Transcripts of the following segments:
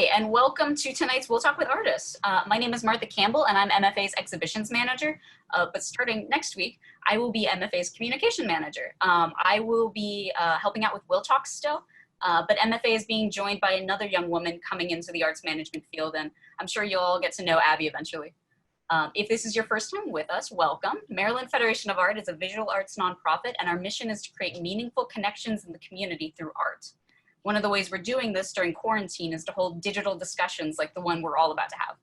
Hi, and welcome to tonight's We'll Talk with Artists. My name is Martha Campbell, and I'm MFA's Exhibitions Manager. But starting next week, I will be MFA's Communication Manager. I will be helping out with Will Talk still, but MFA is being joined by another young woman coming into the arts management field, and I'm sure you'll all get to know Abby eventually. If this is your first time with us, welcome. Maryland Federation of Art is a visual arts nonprofit, and our mission is to create meaningful connections in the community through art. One of the ways we're doing this during quarantine is to hold digital discussions like the one we're all about to have.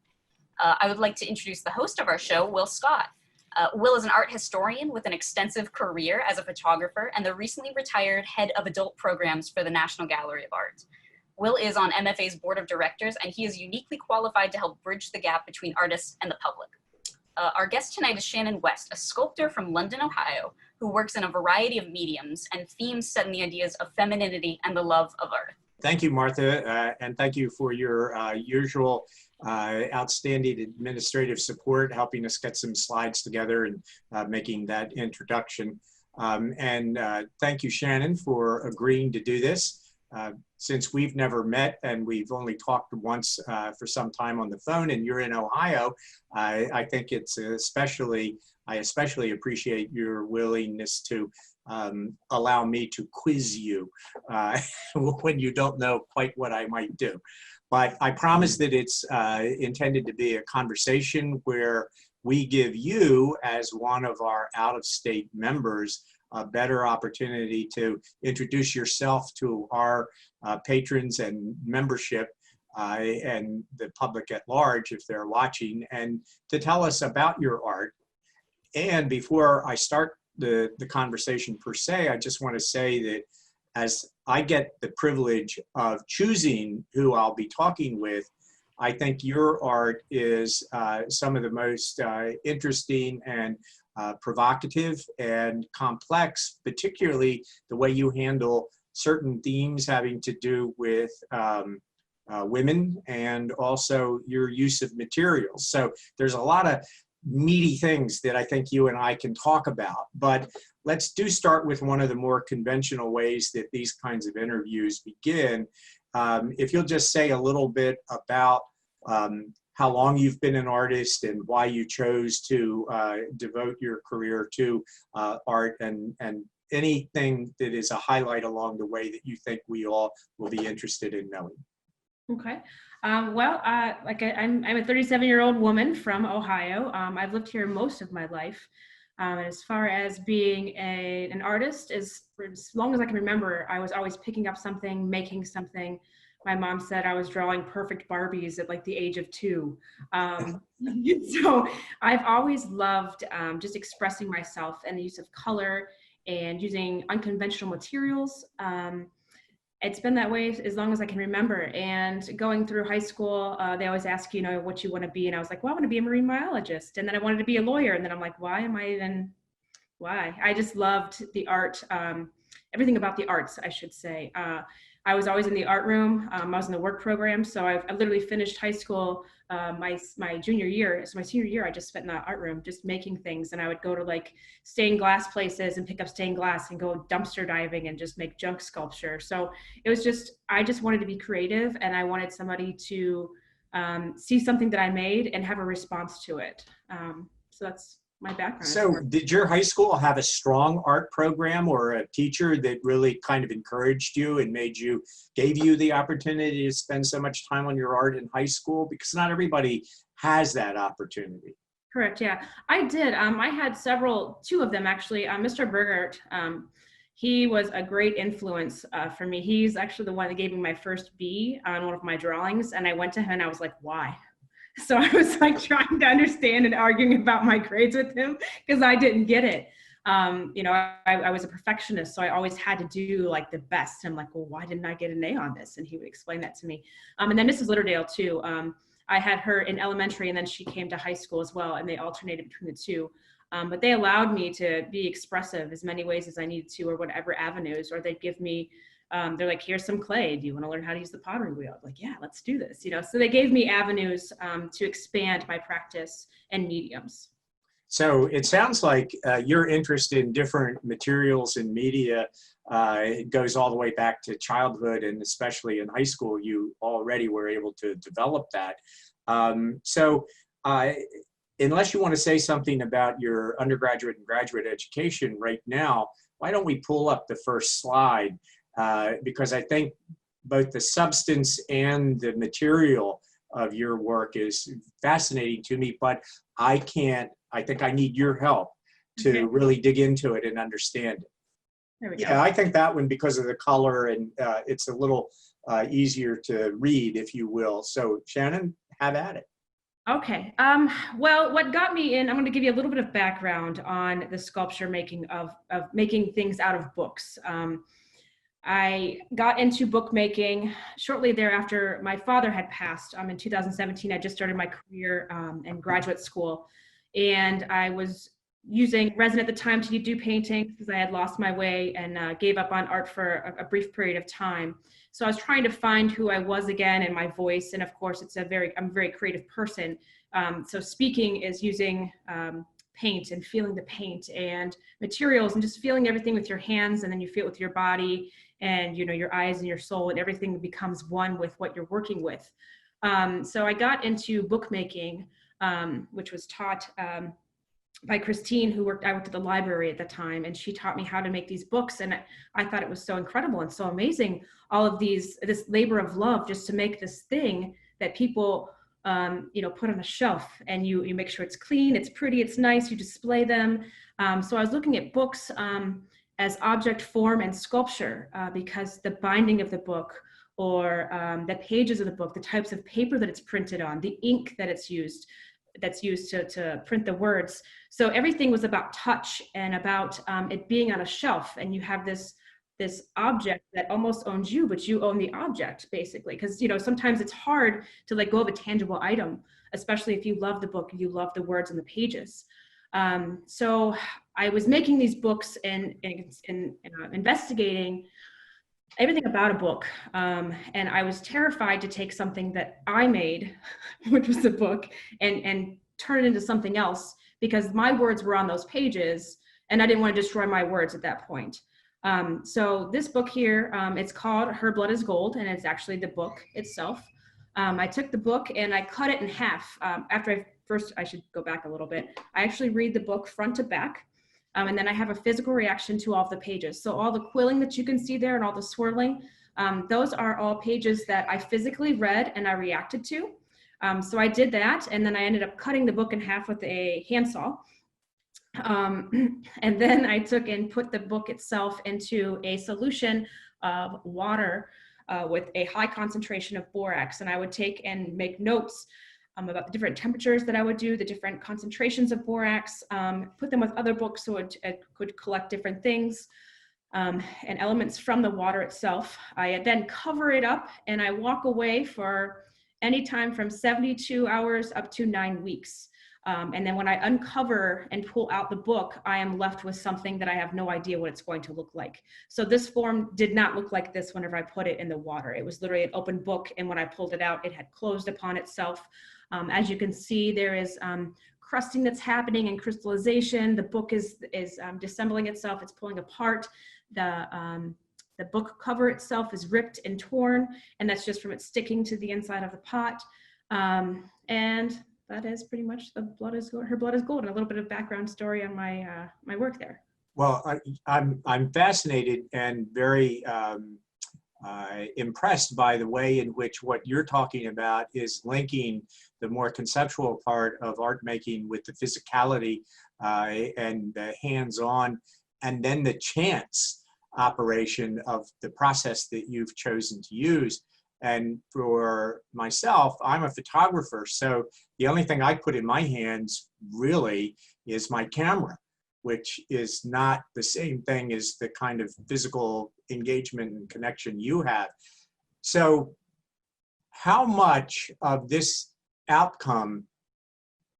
I would like to introduce the host of our show, Will Scott. Will is an art historian with an extensive career as a photographer and the recently retired head of adult programs for the National Gallery of Art. Will is on MFA's board of directors, and he is uniquely qualified to help bridge the gap between artists and the public. Our guest tonight is Shannon West, a sculptor from London, Ohio, who works in a variety of mediums and themes set in the ideas of femininity and the love of art. Thank you, Martha, and thank you for your usual outstanding administrative support, helping us get some slides together and making that introduction. Thank you, Shannon, for agreeing to do this. Since we've never met and we've only talked once for some time on the phone, and you're in Ohio, I think it's I especially appreciate your willingness to allow me to quiz you when you don't know quite what I might do. But I promise that it's intended to be a conversation where we give you, as one of our out-of-state members, a better opportunity to introduce yourself to our patrons and membership and the public at large if they're watching, and to tell us about your art. And before I start the conversation per se, I just want to say that as I get the privilege of choosing who I'll be talking with, I think your art is some of the most interesting and provocative and complex, particularly the way you handle certain themes having to do with women and also your use of materials. So there's a lot of meaty things that I think you and I can talk about, but let's start with one of the more conventional ways that these kinds of interviews begin. If you'll just say a little bit about how long you've been an artist and why you chose to devote your career to art, and anything that is a highlight along the way that you think we all will be interested in knowing. Okay. I'm a 37-year-old woman from Ohio. I've lived here most of my life. As far as being an artist, for as long as I can remember, I was always picking up something, making something. My mom said I was drawing perfect Barbies at like the age of 2. So I've always loved just expressing myself and the use of color and using unconventional materials. It's been that way as long as I can remember. And going through high school, they always ask, what you want to be. And I was like, well, I want to be a marine biologist. And then I wanted to be a lawyer. And then I'm like, why? I just loved the art, everything about the arts, I should say. I was always in the art room. I was in the work program. So I literally finished high school my junior year. So my senior year, I just spent in the art room just making things. And I would go to like stained glass places and pick up stained glass and go dumpster diving and just make junk sculpture. So it was I just wanted to be creative, and I wanted somebody to see something that I made and have a response to it. So that's my background. So did your high school have a strong art program or a teacher that really kind of encouraged you and gave you the opportunity to spend so much time on your art in high school? Because not everybody has that opportunity. Correct, yeah. I did. I had two of them actually. Mr. Bergert, he was a great influence for me. He's actually the one that gave me my first B on one of my drawings. And I went to him and I was like, why? So I was like trying to understand and arguing about my grades with him because I didn't get it. I was a perfectionist, so I always had to do like the best. I'm like, well, why didn't I get an A on this? And he would explain that to me. And then Mrs. Litterdale too. I had her in elementary, and then she came to high school as well, and they alternated between the two. But they allowed me to be expressive as many ways as I needed to, or whatever avenues, or they'd give me they're like, here's some clay. Do you want to learn how to use the pottery wheel? I'm like, yeah, let's do this. So they gave me avenues to expand my practice and mediums. So it sounds like your interest in different materials and media goes all the way back to childhood, and especially in high school, you already were able to develop that. So unless you want to say something about your undergraduate and graduate education right now, why don't we pull up the first slide? Because I think both the substance and the material of your work is fascinating to me, but I think I need your help to really dig into it and understand it. There we go. Yeah, I think that one, because of the color, and it's a little easier to read, if you will. So Shannon, have at it. Okay. Well, what got me in, I'm going to give you a little bit of background on the sculpture making of making things out of books. I got into bookmaking shortly thereafter. My father had passed in 2017. I just started my career in graduate school, and I was using resin at the time to do paintings because I had lost my way and gave up on art for a brief period of time. So I was trying to find who I was again and my voice. And of course, I'm a very creative person. So speaking is using paint and feeling the paint and materials and just feeling everything with your hands, and then you feel it with your body and your eyes and your soul, and everything becomes one with what you're working with. So I got into bookmaking, which was taught by Christine, I worked at the library at the time, and she taught me how to make these books. And I thought it was so incredible and so amazing, all of this labor of love just to make this thing that people put on a shelf, and you make sure it's clean, it's pretty, it's nice, you display them. So I was looking at books as object form and sculpture, because the binding of the book, or the pages of the book, the types of paper that it's printed on, the ink that's used to print the words. So everything was about touch and about it being on a shelf, and you have this object that almost owns you, but you own the object, basically. Because sometimes it's hard to let go of a tangible item, especially if you love the book and you love the words on the pages. So I was making these books and investigating everything about a book. And I was terrified to take something that I made, which was a book, and turn it into something else, because my words were on those pages and I didn't want to destroy my words at that point. So this book here, it's called Her Blood is Gold, and it's actually the book itself. I took the book and I cut it in half. I should go back a little bit. I actually read the book front to back. And then I have a physical reaction to all of the pages. So all the quilling that you can see there and all the swirling, those are all pages that I physically read and I reacted to. So I did that, and then I ended up cutting the book in half with a handsaw. And then I took and put the book itself into a solution of water with a high concentration of borax. And I would take and make notes about the different temperatures that I would do, the different concentrations of borax, put them with other books so it could collect different things and elements from the water itself. I then cover it up and I walk away for any time from 72 hours up to 9 weeks. And then when I uncover and pull out the book, I am left with something that I have no idea what it's going to look like. So this form did not look like this whenever I put it in the water. It was literally an open book, and when I pulled it out, it had closed upon itself. As you can see, there is crusting that's happening and crystallization. The book is dissembling itself. It's pulling apart. The book cover itself is ripped and torn, and that's just from it sticking to the inside of the pot. And that is pretty much Her Blood is Gold, and a little bit of background story on my my work there. Well, I'm fascinated and very impressed by the way in which what you're talking about is linking the more conceptual part of art making with the physicality and the hands-on, and then the chance operation of the process that you've chosen to use. And for myself, I'm a photographer, so the only thing I put in my hands really is my camera, which is not the same thing as the kind of physical engagement and connection you have. So how much of this outcome,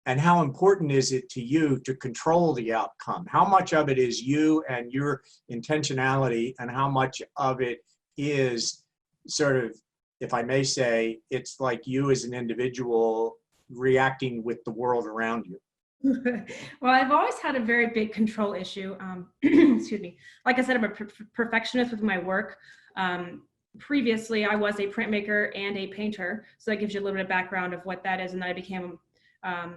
and how important is it to you to control the outcome? How much of it is you and your intentionality, and how much of it is sort of, if I may say, it's like you as an individual reacting with the world around you? Well, I've always had a very big control issue. Excuse me. Like I said, I'm a perfectionist with my work. Previously, I was a printmaker and a painter, so that gives you a little bit of background of what that is. And then I became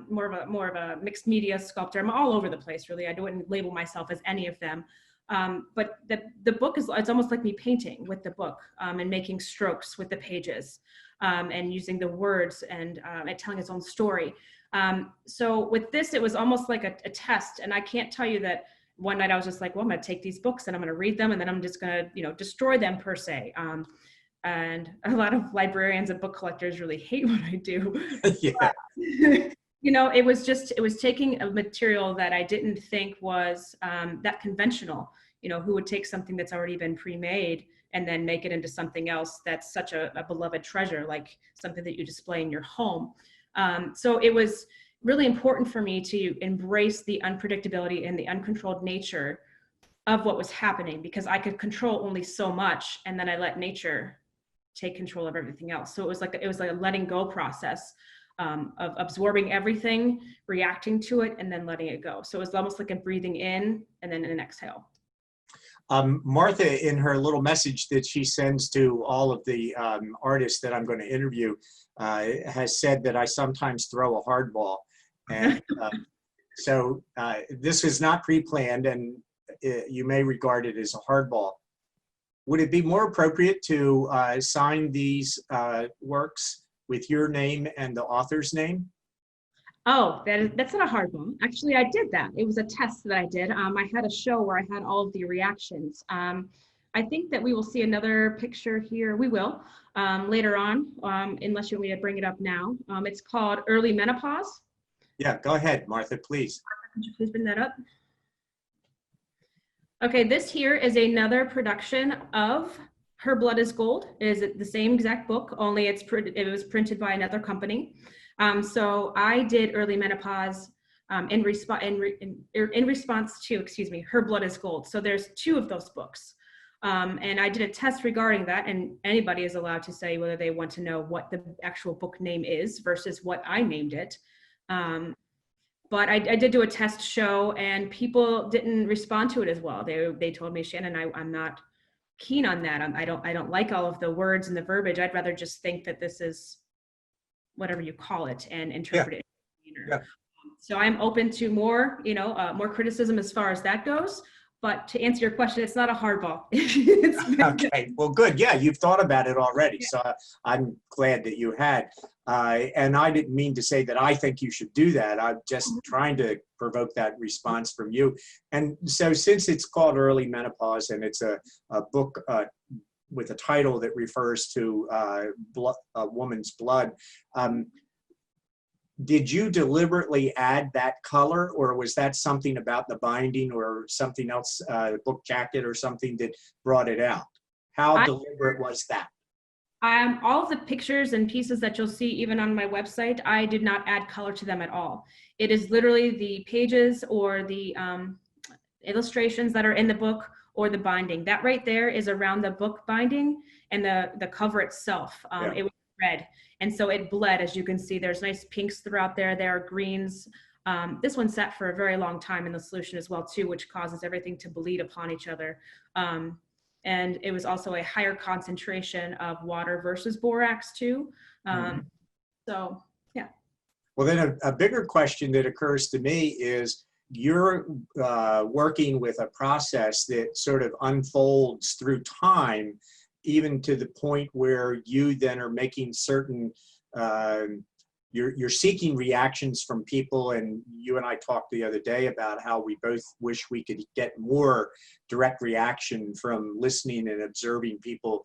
more of a mixed media sculptor. I'm all over the place, really. I wouldn't label myself as any of them. But the book is, it's almost like me painting with the book, and making strokes with the pages, and using the words and telling its own story. So with this, it was almost like a test. And I can't tell you that one night I was just like, well, I'm going to take these books and I'm going to read them and then I'm just going to, destroy them per se. And a lot of librarians and book collectors really hate what I do. Yeah. It was taking a material that I didn't think was that conventional. Who would take something that's already been pre-made and then make it into something else that's such a beloved treasure, like something that you display in your home. So it was really important for me to embrace the unpredictability and the uncontrolled nature of what was happening, because I could control only so much, and then I let nature take control of everything else. So it was like a letting go process, of absorbing everything, reacting to it, and then letting it go. So it was almost like a breathing in and then an exhale. Martha, in her little message that she sends to all of the artists that I'm going to interview, has said that I sometimes throw a hardball. And so this was not pre-planned, and you may regard it as a hardball. Would it be more appropriate to sign these works with your name and the author's name? Oh, that's not a hard one. Actually, I did that. It was a test that I did. I had a show where I had all of the reactions. I think that we will see another picture here. We will later on, unless you want me to bring it up now. It's called Early Menopause. Yeah, go ahead, Martha, please. Could you please bring that up? Okay, this here is another production of Her Blood is Gold. It is the same exact book, only it was printed by another company. So I did Early Menopause in response to, Her Blood is Gold. So there's two of those books. And I did a test regarding that, and anybody is allowed to say whether they want to know what the actual book name is versus what I named it. But I did do a test show, and people didn't respond to it as well. They told me, Shannon, I'm not keen on that. I don't like all of the words and the verbiage. I'd rather just think that this is whatever you call it and interpret it. Yeah. So I'm open to more, more criticism as far as that goes. But to answer your question, it's not a hardball. Okay, well, good. Yeah, you've thought about it already. Yeah. So I'm glad that you had. And I didn't mean to say that I think you should do that. I'm just trying to provoke that response from you. And so since it's called Early Menopause and it's a book with a title that refers to a woman's blood, did you deliberately add that color, or was that something about the binding or something else, the book jacket or something that brought it out? How deliberate was that? All of the pictures and pieces that you'll see even on my website, I did not add color to them at all. It is literally the pages or the illustrations that are in the book or the binding. That right there is around the book binding, and the cover itself. It was red. And so it bled, as you can see. There's nice pinks throughout there. There are greens. This one sat for a very long time in the solution as well, too, which causes everything to bleed upon each other. And it was also a higher concentration of water versus borax, too. So, yeah. Well, then a bigger question that occurs to me is, you're working with a process that sort of unfolds through time, even to the point where you then are making certain, you're seeking reactions from people. And you and I talked the other day about how we both wish we could get more direct reaction from listening and observing people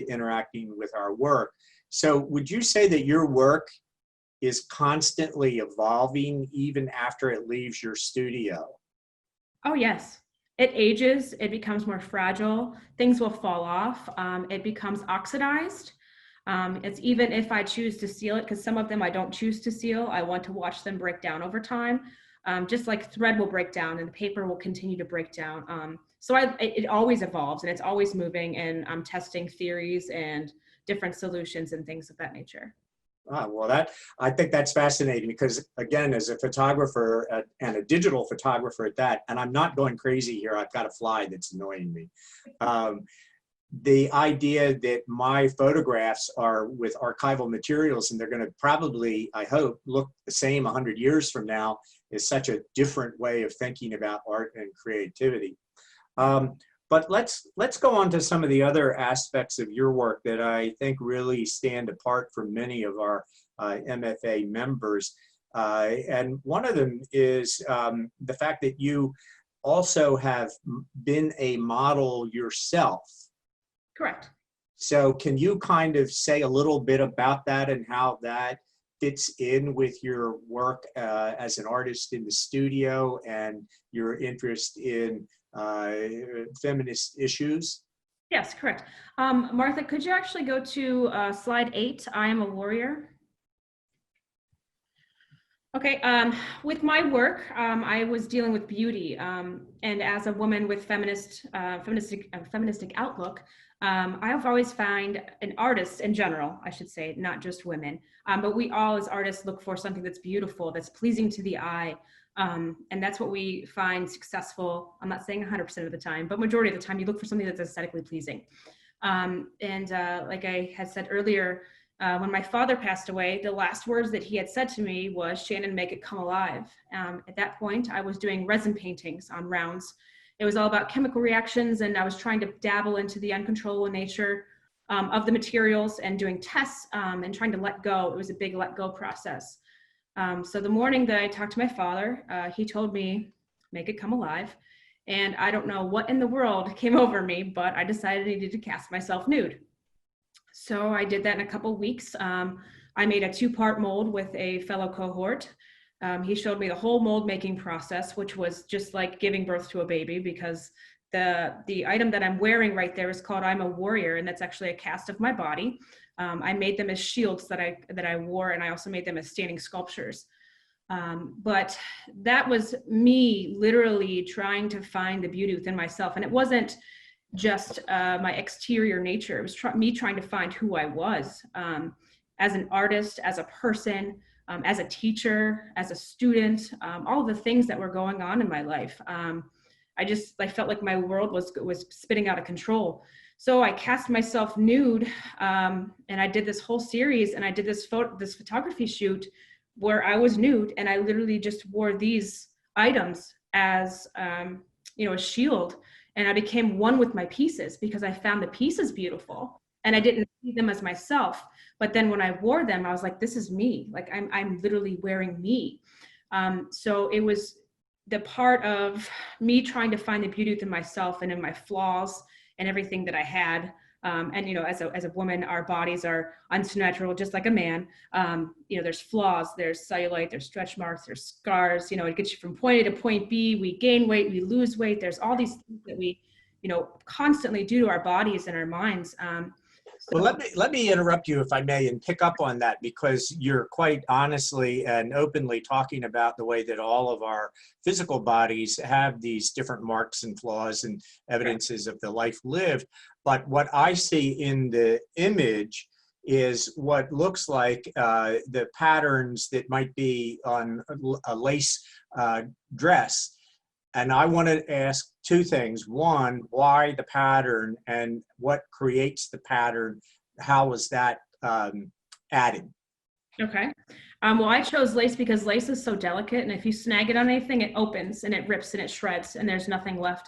interacting with our work. So would you say that your work is constantly evolving even after it leaves your studio? Oh, yes. It ages, it becomes more fragile, things will fall off, it becomes oxidized. It's even if I choose to seal it, because some of them I don't choose to seal, I want to watch them break down over time. Just like thread will break down and the paper will continue to break down. So it always evolves and it's always moving, and I'm testing theories and different solutions and things of that nature. Well, I think that's fascinating because, again, as a photographer and a digital photographer at that, and I'm not going crazy here, I've got a fly that's annoying me. The idea that my photographs are with archival materials and they're going to probably, I hope, look the same 100 years from now is such a different way of thinking about art and creativity. But let's go on to some of the other aspects of your work that I think really stand apart from many of our MFA members. And one of them is the fact that you also have been a model yourself. Correct. So can you kind of say a little bit about that and how that fits in with your work as an artist in the studio and your interest in feminist issues? Yes, correct. Martha, could you actually go to slide 8, I am a warrior? Okay, with my work, I was dealing with beauty, and as a woman with feministic outlook, I've always found, an artist in general, I should say, not just women, but we all as artists look for something that's beautiful, that's pleasing to the eye, and that's what we find successful. I'm not saying 100% of the time, but majority of the time, you look for something that's aesthetically pleasing. Like I had said earlier, when my father passed away, the last words that he had said to me was, "Shannon, make it come alive." At that point, I was doing resin paintings on rounds. It was all about chemical reactions, and I was trying to dabble into the uncontrollable nature of the materials and doing tests and trying to let go. It was a big let go process. So the morning that I talked to my father, he told me, "Make it come alive." And I don't know what in the world came over me, but I decided I needed to cast myself nude. So I did that in a couple of weeks. I made a 2-part mold with a fellow cohort. He showed me the whole mold making process, which was just like giving birth to a baby, because the item that I'm wearing right there is called I'm a Warrior, and that's actually a cast of my body. I made them as shields that I wore, and I also made them as standing sculptures. But that was me literally trying to find the beauty within myself, and it wasn't just my exterior nature. It was me trying to find who I was as an artist, as a person, as a teacher, as a student, all the things that were going on in my life. I felt like my world was spinning out of control. So I cast myself nude, and I did this whole series, and I did this photography shoot where I was nude, and I literally just wore these items as a shield. And I became one with my pieces because I found the pieces beautiful and I didn't see them as myself. But then when I wore them, I was like, this is me. Like I'm literally wearing me. So it was the part of me trying to find the beauty within myself and in my flaws and everything that I had. And as a woman, our bodies are unnatural, just like a man. There's flaws, there's cellulite, there's stretch marks, there's scars. It gets you from point A to point B. We gain weight, we lose weight. There's all these things that we, constantly do to our bodies and our minds. Well, let me interrupt you, if I may, and pick up on that, because you're quite honestly and openly talking about the way that all of our physical bodies have these different marks and flaws and evidences of the life lived. But what I see in the image is what looks like the patterns that might be on a lace dress. And I want to ask 2 things. One, why the pattern, and what creates the pattern? How was that added? Okay. Well, I chose lace because lace is so delicate, and if you snag it on anything, it opens and it rips and it shreds, and there's nothing left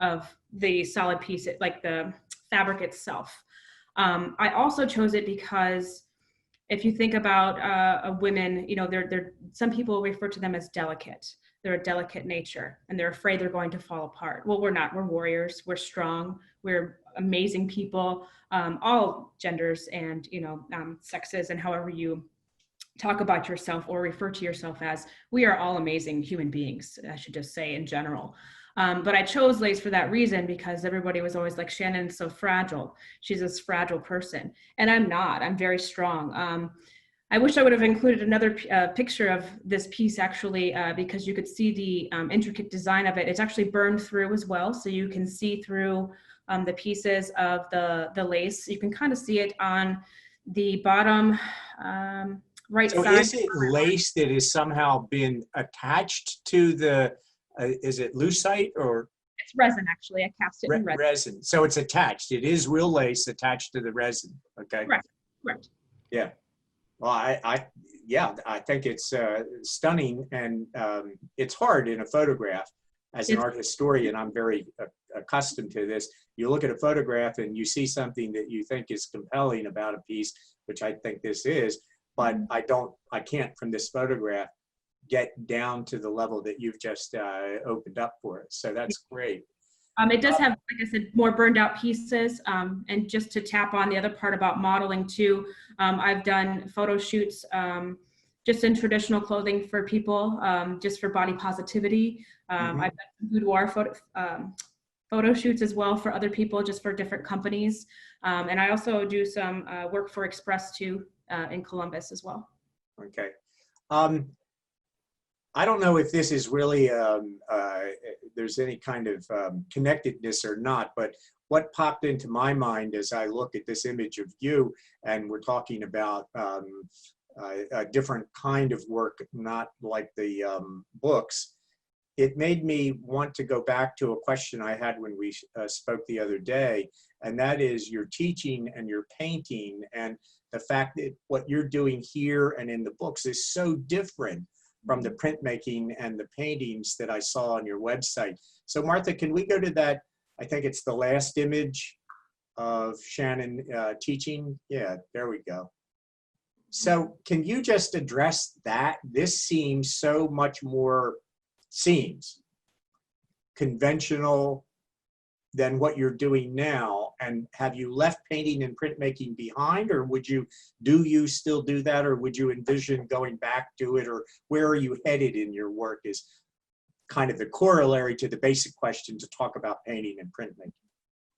of the solid piece, like the fabric itself. I also chose it because if you think about a women, they're some people refer to them as delicate. They're a delicate nature, and they're afraid they're going to fall apart. Well, we're not. We're warriors. We're strong. We're amazing people, all genders and sexes, and however you talk about yourself or refer to yourself as. We are all amazing human beings, I should just say, in general. But I chose lace for that reason, because everybody was always like, Shannon's so fragile. She's this fragile person. And I'm not. I'm very strong. I wish I would have included another picture of this piece, actually, because you could see the intricate design of it. It's actually burned through as well, so you can see through the pieces of the lace. You can kind of see it on the bottom right So side. is it lace that has somehow been attached to the, is it lucite or It's resin, actually. I cast it in resin. resin? So it's attached. It is real lace attached to the resin. Okay. Correct. Correct. Yeah. Well, yeah, I think it's stunning, and it's hard in a photograph. As an It's art historian, I'm very accustomed to this. You look at a photograph and you see something that you think is compelling about a piece, which I think this is, but I can't from this photograph get down to the level that you've just opened up for us. So that's great. It does have, like I said, more burned out pieces. And just to tap on the other part about modeling too, I've done photo shoots just in traditional clothing for people, just for body positivity. I've done boudoir photo shoots as well for other people, just for different companies. And I also do some work for Express too in Columbus as well. Okay. I don't know if this is really, there's any kind of connectedness or not, but what popped into my mind as I look at this image of you, and we're talking about a different kind of work, not like the books, it made me want to go back to a question I had when we spoke the other day, and that is your teaching and your painting, and the fact that what you're doing here and in the books is so different from the printmaking and the paintings that I saw on your website. So Martha, can we go to that? I think it's the last image of Shannon teaching. Yeah, there we go. So can you just address that? This seems so much more, conventional than what you're doing now. And have you left painting and printmaking behind, or do you still do that, or would you envision going back to it, or where are you headed in your work is kind of the corollary to the basic question to talk about painting and printmaking.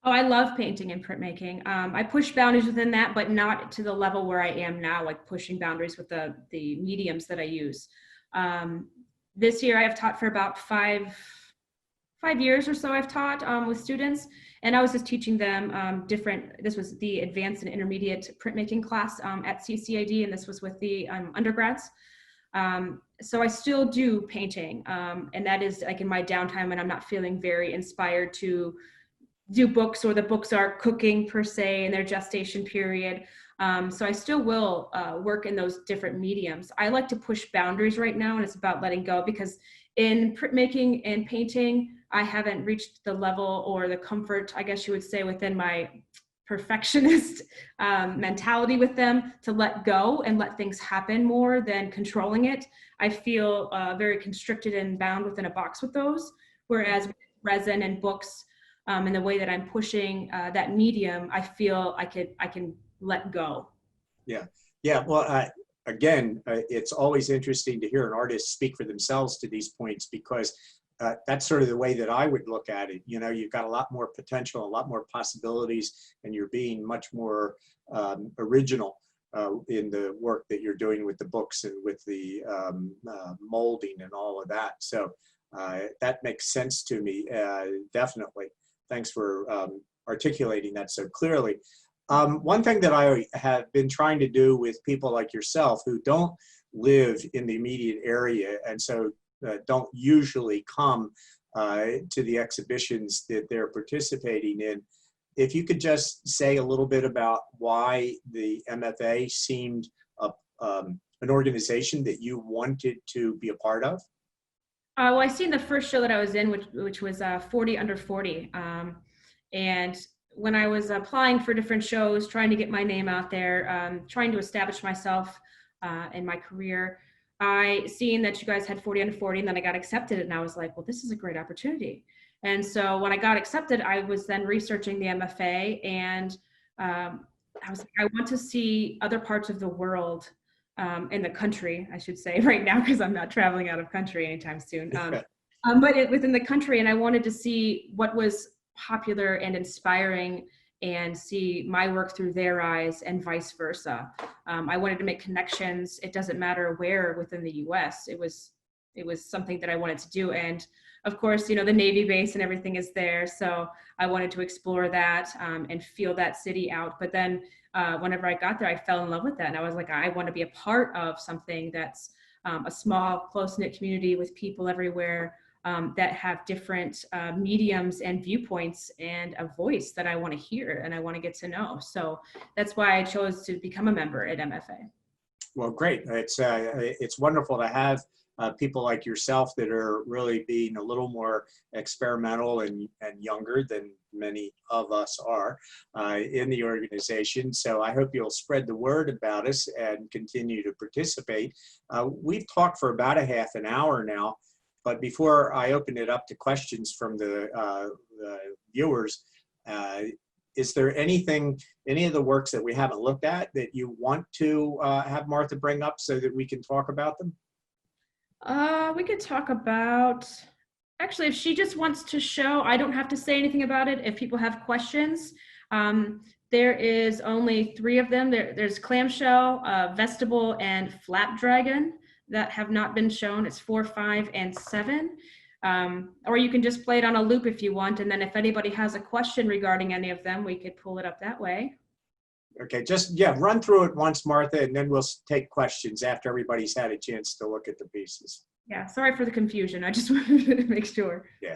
Oh, I love painting and printmaking. I push boundaries within that, but not to the level where I am now, like pushing boundaries with the mediums that I use. This year I have taught for about five years or so. I've taught with students, and I was just teaching them this was the advanced and intermediate printmaking class at CCAD, and this was with the undergrads. So I still do painting, and that is like in my downtime when I'm not feeling very inspired to do books, or the books are cooking per se in their gestation period. So I still will work in those different mediums. I like to push boundaries right now, and it's about letting go, because in printmaking and painting, I haven't reached the level or the comfort, I guess you would say, within my perfectionist mentality with them to let go and let things happen more than controlling it. I feel very constricted and bound within a box with those, whereas with resin and books, and the way that I'm pushing that medium, I feel I can let go. Yeah, yeah. Well, again, it's always interesting to hear an artist speak for themselves to these points, because that's sort of the way that I would look at it. You know, you've got a lot more potential, a lot more possibilities, and you're being much more original in the work that you're doing with the books and with the molding and all of that. So that makes sense to me, definitely. Thanks for articulating that so clearly. One thing that I have been trying to do with people like yourself who don't live in the immediate area, and so don't usually come to the exhibitions that they're participating in, if you could just say a little bit about why the MFA seemed an organization that you wanted to be a part of. Well, I seen the first show that I was in, which was 40 Under 40. And when I was applying for different shows, trying to get my name out there, trying to establish myself in my career, I seen that you guys had 40 Under 40, and then I got accepted, and I was like, well, this is a great opportunity. And so when I got accepted, I was then researching the MFA, and I was like, I want to see other parts of the world, in the country, I should say, right now, because I'm not traveling out of country anytime soon. But within the country, and I wanted to see what was popular and inspiring, and see my work through their eyes, and vice versa. I wanted to make connections. It doesn't matter where within the US. It was something that I wanted to do. And of course, you know, the Navy base and everything is there. So I wanted to explore that and feel that city out. But then whenever I got there, I fell in love with that. And I was like, I want to be a part of something that's a small, close-knit community with people everywhere that have different mediums and viewpoints and a voice that I want to hear and I want to get to know. So that's why I chose to become a member at MFA. Well, great. It's wonderful to have people like yourself that are really being a little more experimental and younger than many of us are in the organization. So I hope you'll spread the word about us and continue to participate. We've talked for about a half an hour now, but before I open it up to questions from the viewers, is there anything, any of the works that we haven't looked at that you want to have Martha bring up so that we can talk about them? We could talk about, actually, if she just wants to show, I don't have to say anything about it. If people have questions, there is only 3 of them. There's clamshell, vestibule, and flapdragon that have not been shown. It's 4, 5, and 7. Or you can just play it on a loop if you want. And then if anybody has a question regarding any of them, we could pull it up that way. Okay, just, yeah, run through it once, Martha, and then we'll take questions after everybody's had a chance to look at the pieces. Yeah, sorry for the confusion. I just wanted to make sure. Yeah.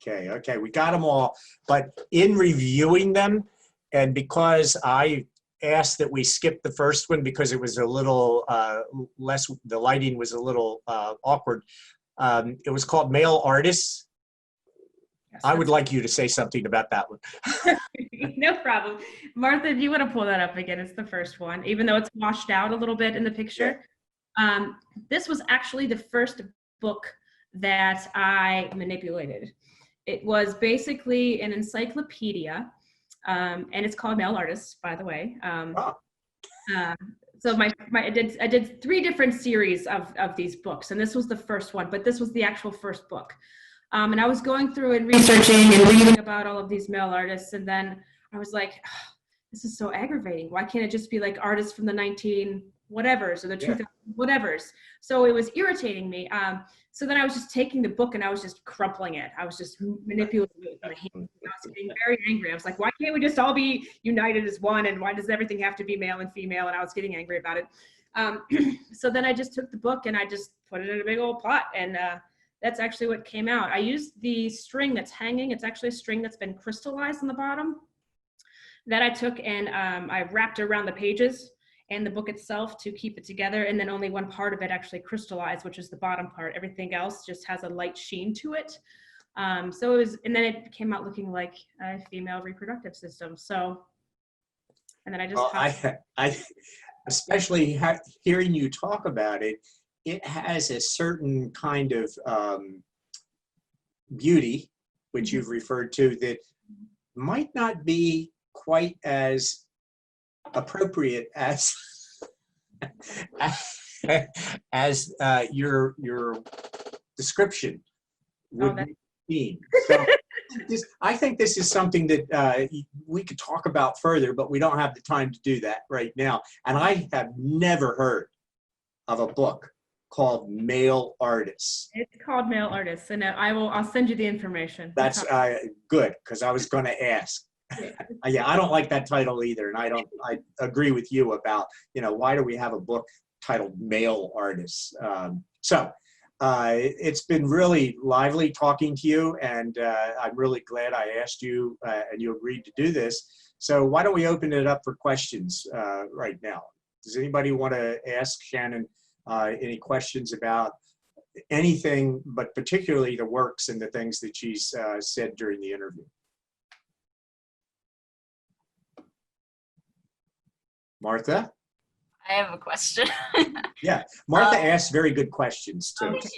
Okay, we got them all. But in reviewing them, and because I asked that we skip the first one because it was a little less, the lighting was a little awkward. It was called Male Artists. Yes, I would like you to say something about that one. No problem. Martha, if you want to pull that up again, it's the first one, even though it's washed out a little bit in the picture. Yeah. This was actually the first book that I manipulated. It was basically an encyclopedia, and it's called Male Artists, by the way. So I did 3 different series of these books, and this was the first one, but this was the actual first book. And I was going through and researching and reading about all of these male artists, and then I was like, oh, this is so aggravating. Why can't it just be like artists from the 19 whatevers or the 2000 whatevers? So it was irritating me. So then I was just taking the book and I was just crumpling it. I was just manipulating it with my hands. I was getting very angry. I was like, why can't we just all be united as one? And why does everything have to be male and female? And I was getting angry about it. So then I just took the book and I just put it in a big old pot, and that's actually what came out. I used the string that's hanging. It's actually a string that's been crystallized on the bottom that I took and I wrapped around the pages and the book itself to keep it together. And then only one part of it actually crystallized, which is the bottom part. Everything else just has a light sheen to it. So it was, and then it came out looking like a female reproductive system. So, and then I just, I especially hearing you talk about it, it has a certain kind of beauty, which you've referred to, that might not be quite as appropriate as your description would mean. So I think this is something that we could talk about further, but we don't have the time to do that right now. And I have never heard of a book called Male Artists. It's called Male Artists, and I'll send you the information. That's good, because I was going to ask. Yeah, I don't like that title either, and I agree with you about, why do we have a book titled Male Artists? It's been really lively talking to you, and I'm really glad I asked you and you agreed to do this. So why don't we open it up for questions right now? Does anybody want to ask Shannon any questions about anything, but particularly the works and the things that she's said during the interview? Martha? I have a question. Yeah, Martha asked very good questions too. Okay,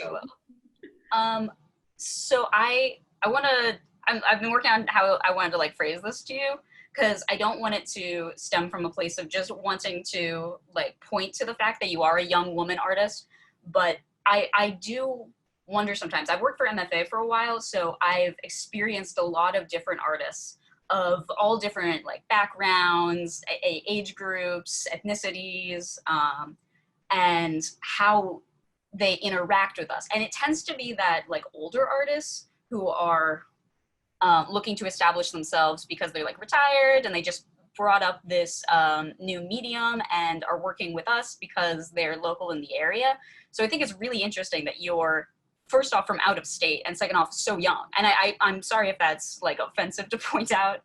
so I want to, I've been working on how I wanted to phrase this to you, because I don't want it to stem from a place of just wanting to point to the fact that you are a young woman artist, but I do wonder sometimes. I've worked for MFA for a while, so I've experienced a lot of different artists of all different backgrounds, age groups, ethnicities, and how they interact with us. And it tends to be that like older artists who are looking to establish themselves because they're like retired and they just brought up this new medium and are working with us because they're local in the area. So I think it's really interesting that you're first off from out of state and second off so young. And I'm sorry if that's like offensive to point out,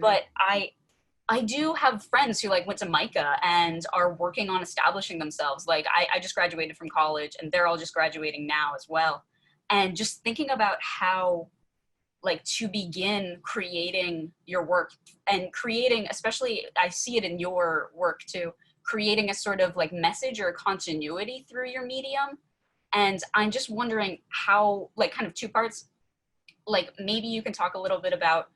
but I do have friends who like went to MICA and are working on establishing themselves. Like I just graduated from college and they're all just graduating now as well. And just thinking about how like to begin creating your work and creating, especially I see it in your work too, creating a sort of like message or continuity through your medium. And I'm just wondering how, like kind of two parts, like maybe you can talk a little bit about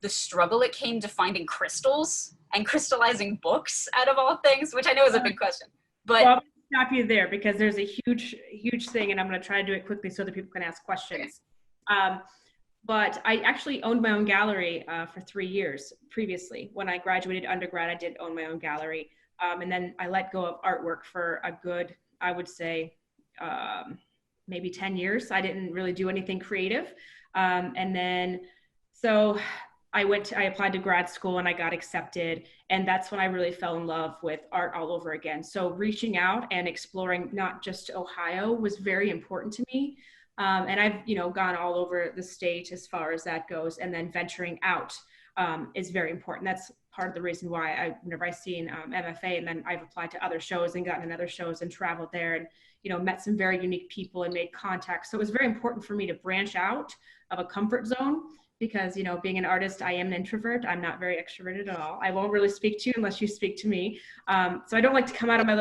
the struggle it came to finding crystals and crystallizing books out of all things, which I know is a big question. But well, I'll stop you there because there's a huge thing, and I'm going to try to do it quickly so that people can ask questions. Okay. But I actually owned my own gallery for 3 years previously. When I graduated undergrad, I did own my own gallery. And then I let go of artwork for a good, I would say, maybe 10 years. I didn't really do anything creative. And then, so I applied to grad school and I got accepted. And that's when I really fell in love with art all over again. So reaching out and exploring not just Ohio was very important to me. And I've, gone all over the state as far as that goes. And then venturing out is very important. That's part of the reason why whenever I seen MFA, and then I've applied to other shows and gotten in other shows and traveled there and, met some very unique people and made contacts. So it was very important for me to branch out of a comfort zone because, being an artist, I am an introvert. I'm not very extroverted at all. I won't really speak to you unless you speak to me. So I don't like to come out of my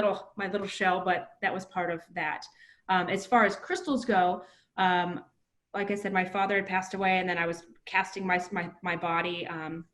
little shell, but that was part of that. As far as crystals go, like I said, my father had passed away and then I was casting my body. And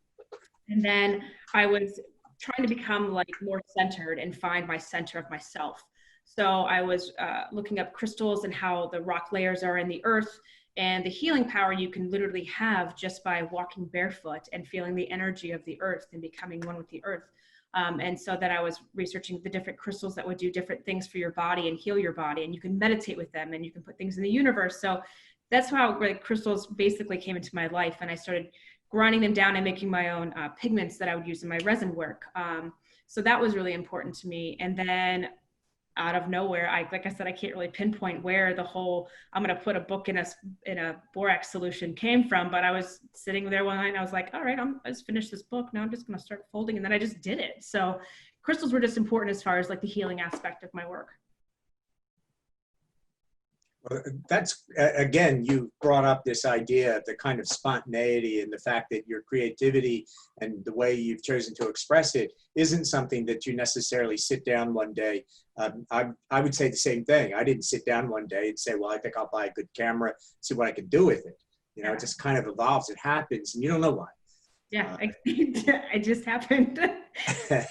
then I was trying to become like more centered and find my center of myself. So I was looking up crystals and how the rock layers are in the earth and the healing power you can literally have just by walking barefoot and feeling the energy of the earth and becoming one with the earth. And so then I was researching the different crystals that would do different things for your body and heal your body, and you can meditate with them and you can put things in the universe. So that's how crystals basically came into my life. And I started grinding them down and making my own pigments that I would use in my resin work. So that was really important to me. And then out of nowhere, like I said, I can't really pinpoint where the whole I'm going to put a book in a borax solution came from, but I was sitting there one night and I was like, all right, I just finished this book. Now I'm just going to start folding. And then I just did it. So crystals were just important as far as like the healing aspect of my work. Well, that's, again, you brought up this idea of the kind of spontaneity and the fact that your creativity and the way you've chosen to express it isn't something that you necessarily sit down one day. I would say the same thing. I didn't sit down one day and say, well, I think I'll buy a good camera, see what I can do with it. It just kind of evolves. It happens and you don't know why. Yeah, it just happened. Okay,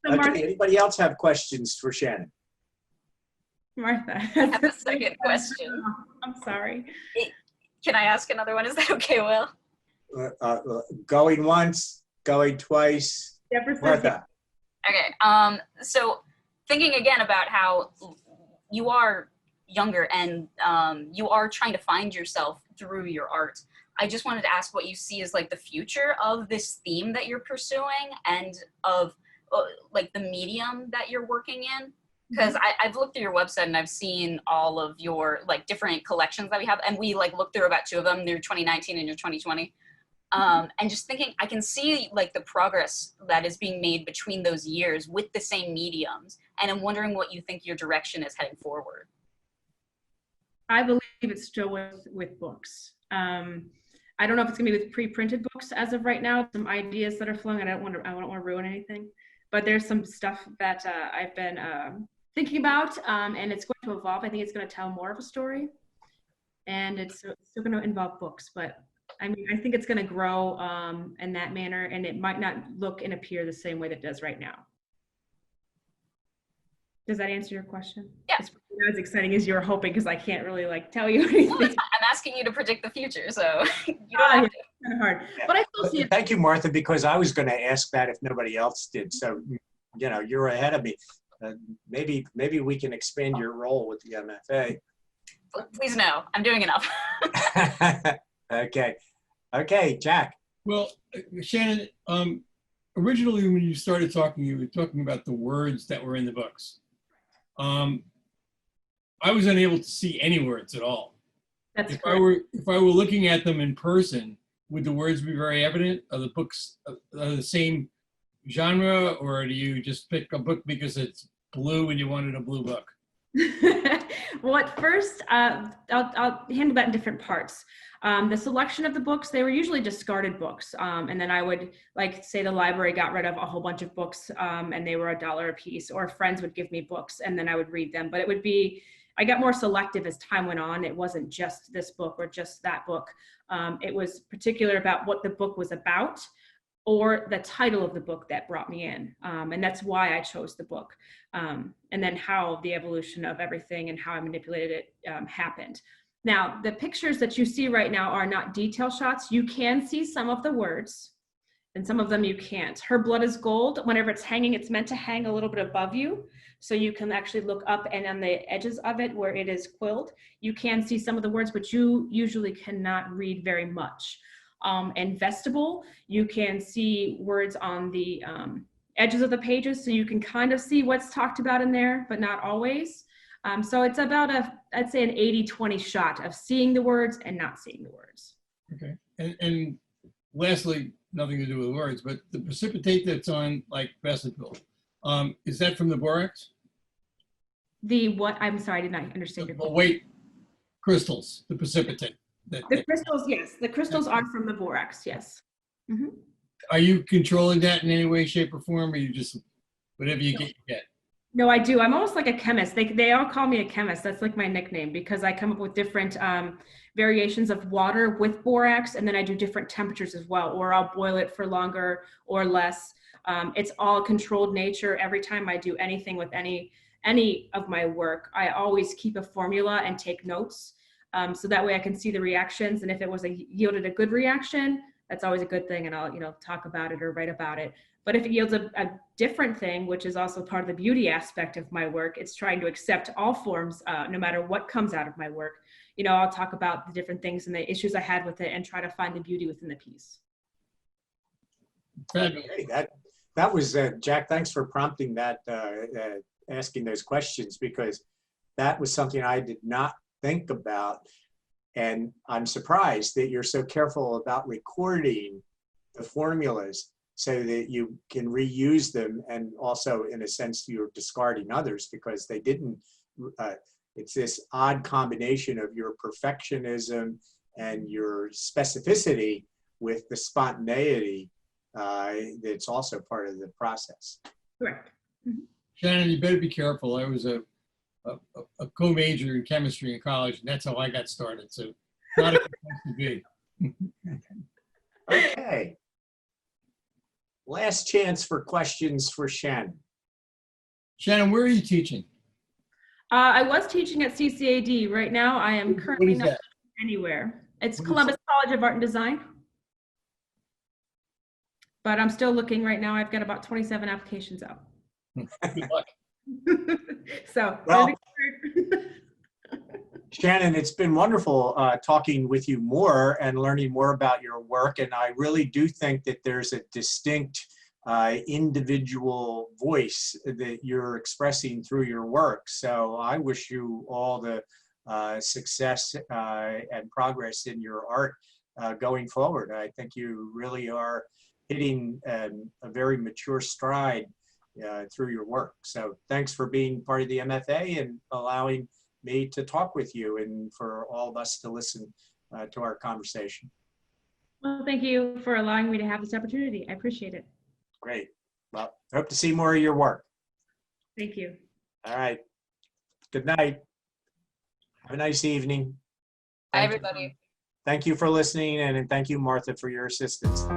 anybody else have questions for Shannon? Martha. I have a second question. I'm sorry. Can I ask another one? Is that okay, Will? Going once, going twice. Yeah, Martha. Okay. So thinking again about how you are younger and you are trying to find yourself through your art. I just wanted to ask what you see as like the future of this theme that you're pursuing and of like the medium that you're working in. Because I've looked through your website and I've seen all of your like different collections that we have, and we like looked through about 2 of them, your 2019 and your 2020. And just thinking, I can see like the progress that is being made between those years with the same mediums, and I'm wondering what you think your direction is heading forward. I believe it's still with books. I don't know if it's gonna be with pre-printed books as of right now. Some ideas that are flowing. I don't want to ruin anything, but there's some stuff that I've been thinking about, and it's going to evolve. I think it's going to tell more of a story, and it's still going to involve books, but I mean, I think it's going to grow in that manner, and it might not look and appear the same way that it does right now. Does that answer your question? Yeah. It's not as exciting as you were hoping, because I can't really like tell you anything. Well, I'm asking you to predict the future, so you don't have to. It's kind of hard. Yeah. But I still see it. Thank you, Martha, because I was going to ask that if nobody else did. So, you're ahead of me. maybe we can expand your role with the MFA. Please no, I'm doing enough. Okay, Jack. Well, Shannon, originally when you started talking, you were talking about the words that were in the books. I was unable to see any words at all. That's If correct. I were looking at them in person, would the words be very evident? Are the books the same genre, or do you just pick a book because it's blue and you wanted a blue book? Well, at first, I'll handle that in different parts. The selection of the books, they were usually discarded books. And then I would, like, say the library got rid of a whole bunch of books and they were $1 a piece, or friends would give me books and then I would read them. But it would be, I got more selective as time went on. It wasn't just this book or just that book. It was particular about what the book was about, or the title of the book that brought me in. And that's why I chose the book. And then how the evolution of everything and how I manipulated it happened. Now, the pictures that you see right now are not detail shots. You can see some of the words and some of them you can't. Her Blood is Gold, whenever it's hanging, it's meant to hang a little bit above you. So you can actually look up, and on the edges of it where it is quilled, you can see some of the words, but you usually cannot read very much. And Vestibule, you can see words on the edges of the pages, so you can kind of see what's talked about in there, but not always. So it's about I'd say an 80-20 shot of seeing the words and not seeing the words. Okay. And lastly, nothing to do with words, but the precipitate that's on, like, Vestibule, is that from the borax? The what? I'm sorry, I did not understand your The question. weight crystals, the precipitate. The crystals, yes. The crystals are from the borax, yes. Mm-hmm. Are you controlling that in any way, shape, or form, or you just, whatever you get, you get? No, I do. I'm almost like a chemist. They all call me a chemist. That's like my nickname, because I come up with different variations of water with borax, and then I do different temperatures as well, or I'll boil it for longer or less. It's all controlled nature. Every time I do anything with any of my work, I always keep a formula and take notes. So that way I can see the reactions, and if it was yielded a good reaction, that's always a good thing, and I'll talk about it or write about it. But if it yields a different thing, which is also part of the beauty aspect of my work, it's trying to accept all forms, no matter what comes out of my work. I'll talk about the different things and the issues I had with it and try to find the beauty within the piece. Okay, that was, Jack, thanks for prompting that, asking those questions, because that was something I did not think about. And I'm surprised that you're so careful about recording the formulas so that you can reuse them, and also, in a sense, you're discarding others because they didn't, it's this odd combination of your perfectionism and your specificity with the spontaneity that's also part of the process. Correct. Mm-hmm. Shannon, you better be careful. I was a co-major in chemistry in college, and that's how I got started. So not a good place to be. Okay. Last chance for questions for Shannon. Shannon, where are you teaching? I was teaching at CCAD. Right now, I am currently not teaching anywhere. It's Columbus College of Art and Design. But I'm still looking right now. I've got about 27 applications out. Good luck. So, well, Shannon, it's been wonderful talking with you more and learning more about your work. And I really do think that there's a distinct individual voice that you're expressing through your work. So I wish you all the success and progress in your art going forward. I think you really are hitting a very mature stride through your work. So thanks for being part of the MFA and allowing me to talk with you and for all of us to listen to our conversation. Well, thank you for allowing me to have this opportunity. I appreciate it. Great. Well, hope to see more of your work. Thank you. All right. Good night. Have a nice evening. Bye, everybody. Thank you for listening, and thank you, Martha, for your assistance.